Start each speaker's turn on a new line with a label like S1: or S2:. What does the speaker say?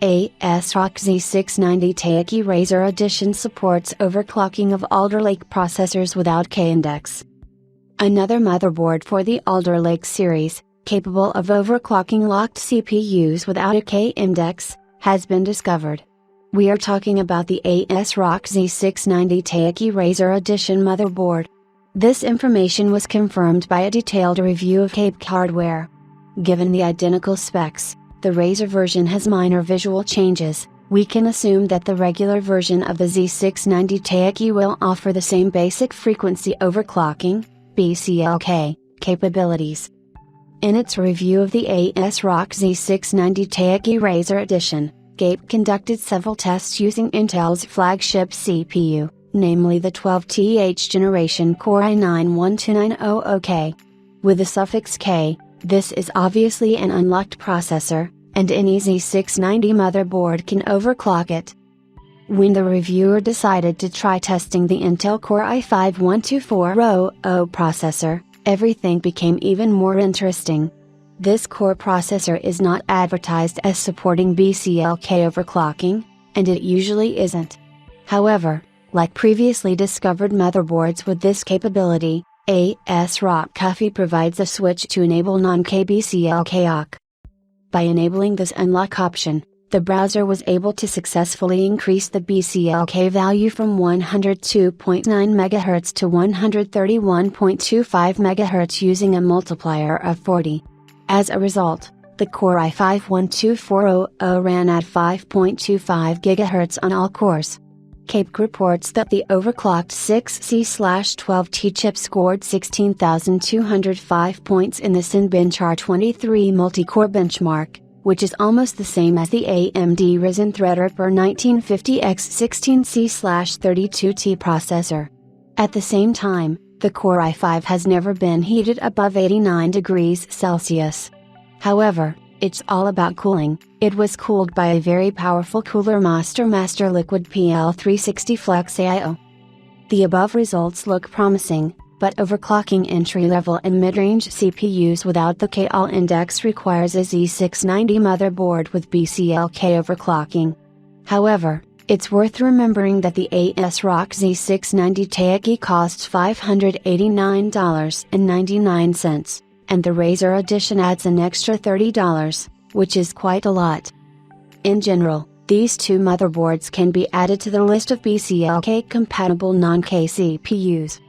S1: ASRock Z690 Taichi Razer Edition supports overclocking of Alder Lake processors without K-index. Another motherboard for the Alder Lake series, capable of overclocking locked CPUs without a K-index, has been discovered. We are talking about the ASRock Z690 Taichi Razer Edition motherboard. This information was confirmed by a detailed review of Cape hardware. Given the identical specs, the Razer version has minor visual changes. We can assume that the regular version of the Z690 Taichi will offer the same basic frequency overclocking, BCLK, capabilities. In its review of the ASRock Z690 Taichi Razer Edition, Cape conducted several tests using Intel's flagship CPU, namely the 12th generation Core i9-12900K. With the suffix K, this is obviously an unlocked processor, and any Z690 motherboard can overclock it. When the reviewer decided to try testing the Intel Core i5-12400 processor, everything became even more interesting. This core processor is not advertised as supporting BCLK overclocking, and it usually isn't. However, like previously discovered motherboards with this capability, ASRock Coffee provides a switch to enable non-K BCLK OC. By enabling this unlock option, the browser was able to successfully increase the BCLK value from 102.9 MHz to 131.25 MHz using a multiplier of 40. As a result, the Core i5-12400 ran at 5.25 GHz on all cores. Cape reports that the overclocked 6C/12T chip scored 16,205 points in the Cinebench R23 multi-core benchmark, which is almost the same as the AMD Ryzen Threadripper 1950X16C/32T processor. At the same time, the Core i5 has never been heated above 89 degrees Celsius. However, it's all about cooling. It was cooled by a very powerful Cooler Master Liquid PL360 Flex AIO. The above results look promising, but overclocking entry-level and mid-range CPUs without the K-all index requires a Z690 motherboard with BCLK overclocking. However, it's worth remembering that the ASRock Z690 Taichi costs $589.99. And the Razer Edition adds an extra $30, which is quite a lot. In general, these two motherboards can be added to the list of BCLK compatible non-K CPUs.